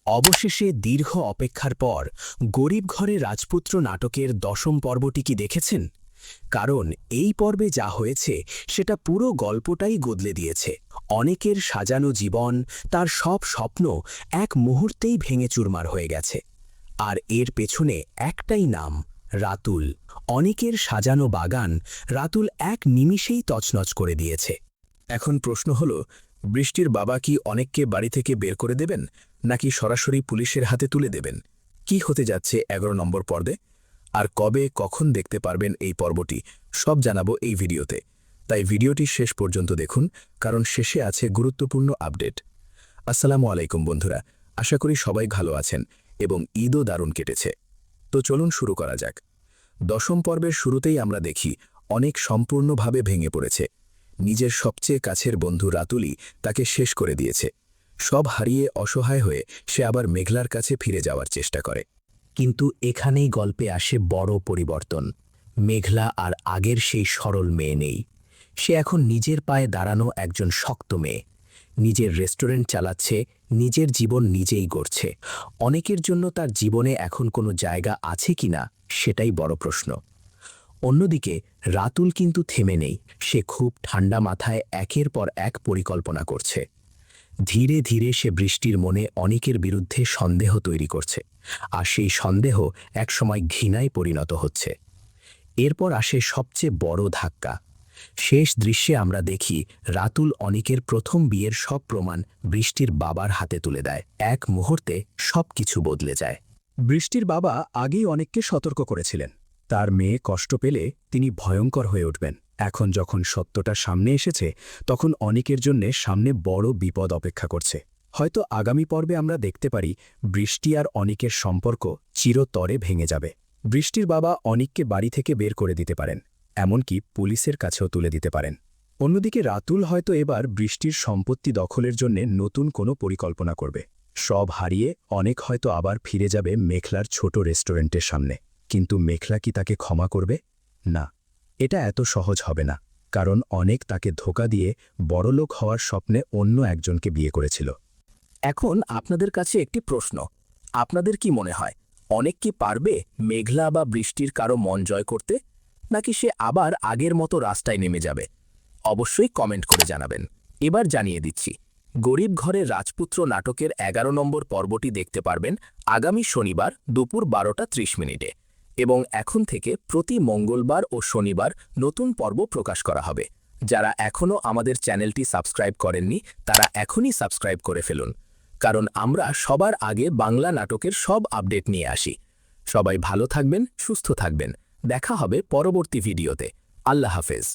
অবশেষে দীর্ঘ অপেক্ষার পর গরিব ঘরে রাজপুত্র নাটকের ১০ম পর্বটি কি দেখেছেন? কারণ এই পর্বে যা হয়েছে সেটা পুরো গল্পটাই বদলে দিয়েছে। অনেকের সাজানো জীবন, তার সব স্বপ্ন এক মুহূর্তেই ভেঙে চুরমার হয়ে গেছে। আর এর পেছনে একটাই নাম, রাতুল। অনেকের সাজানো বাগান রাতুল এক নিমিষেই তছনছ করে দিয়েছে। এখন প্রশ্ন হলো, বৃষ্টির বাবা কি অনেককে বাড়ি থেকে বের করে দেবেন, নাকি সরাসরি পুলিশের হাতে তুলে দেবেন? কি হতে যাচ্ছে ১১ নম্বর পর্বে? আর কবে কখন দেখতে পারবেন এই পর্বটি, সব জানাবো এই ভিডিওতে। তাই ভিডিওটি শেষ পর্যন্ত দেখুন, কারণ শেষে আছে গুরুত্বপূর্ণ আপডেট। আসসালামু আলাইকুম বন্ধুরা, আশা করি সবাই ভালো আছেন এবং ঈদও দারুণ কেটেছে। তো চলুন শুরু করা যাক। ১০ম পর্বের শুরুতেই আমরা দেখি অনেক সম্পূর্ণভাবে ভেঙে পড়েছে। নিজের সবচেয়ে কাছের বন্ধু রাতুলি তাকে শেষ করে দিয়েছে। সব হারিয়ে অসহায় হয়ে সে আবার মেঘলার কাছে ফিরে যাওয়ার চেষ্টা করে। কিন্তু এখানেই গল্পে আসে বড় পরিবর্তন। মেঘলা আর আগের সেই সরল মেয়ে নেই। সে এখন নিজের পায়ে দাঁড়ানো একজন শক্ত মেয়ে। নিজের রেস্টুরেন্ট চালাচ্ছে, নিজের জীবন নিজেই গড়ছে। অনেকের জন্য তার জীবনে এখন কোনো জায়গা আছে কিনা সেটাই বড় প্রশ্ন। অন্যদিকে রাতুল কিন্তু থেমে নেই। সে খুব ঠান্ডা মাথায় একের পর এক পরিকল্পনা করছে। ধীরে ধীরে সে বৃষ্টির মনে অনেকের বিরুদ্ধে সন্দেহ তৈরি করছে, আর সেই সন্দেহ একসময় ঘৃণায় পরিণত হচ্ছে। এরপর আসে সবচেয়ে বড় ধাক্কা। শেষ দৃশ্যে আমরা দেখি রাতুল অনেকের প্রথম বিয়ের সব প্রমাণ বৃষ্টির বাবার হাতে তুলে দেয়। এক মুহূর্তে সবকিছু বদলে যায়। বৃষ্টির বাবা আগেই অনেককে সতর্ক করেছিলেন, তার মেয়ে কষ্ট পেলে তিনি ভয়ঙ্কর হয়ে উঠবেন। এখন যখন সত্যটা সামনে এসেছে, তখন অনেকের জন্যে সামনে বড় বিপদ অপেক্ষা করছে। হয়তো আগামী পর্বে আমরা দেখতে পারি বৃষ্টি আর অনেকের সম্পর্ক চিরতরে ভেঙে যাবে। বৃষ্টির বাবা অনেককে বাড়ি থেকে বের করে দিতে পারেন, এমনকি পুলিশের কাছেও তুলে দিতে পারেন। অন্যদিকে রাতুল হয়তো এবার বৃষ্টির সম্পত্তি দখলের জন্য নতুন কোনো পরিকল্পনা করবে। সব হারিয়ে অনেক হয়তো আবার ফিরে যাবে মেঘলার ছোট রেস্টুরেন্টের সামনে। কিন্তু মেঘলা কি তাকে ক্ষমা করবে? না, এটা এত সহজ হবে না, কারণ অনেক তাকে ধোঁকা দিয়ে বড়লোক হওয়ার স্বপ্নে অন্য একজনকে বিয়ে করেছিল। এখন আপনাদের কাছে একটি প্রশ্ন, আপনাদের কি মনে হয় অনেক কি পারবে মেঘলা বা বৃষ্টির কারো মন জয় করতে, নাকি সে আবার আগের মতো রাস্তায় নেমে যাবে? অবশ্যই কমেন্ট করে জানাবেন। এবার জানিয়ে দিচ্ছি, গরিব ঘরের রাজপুত্র নাটকের ১১ নম্বর পর্বটি দেখতে পারবেন আগামী শনিবার দুপুর ১২:৩০ এবং এখন থেকে প্রতি মঙ্গলবার ও শনিবার নতুন পর্ব প্রকাশ করা হবে। যারা এখনও আমাদের চ্যানেলটি সাবস্ক্রাইব করেননি তারা এখনই সাবস্ক্রাইব করে ফেলুন, কারণ আমরা সবার আগে বাংলা নাটকের সব আপডেট নিয়ে আসি। সবাই ভালো থাকবেন, সুস্থ থাকবেন। দেখা হবে পরবর্তী ভিডিওতে। আল্লাহ হাফেজ।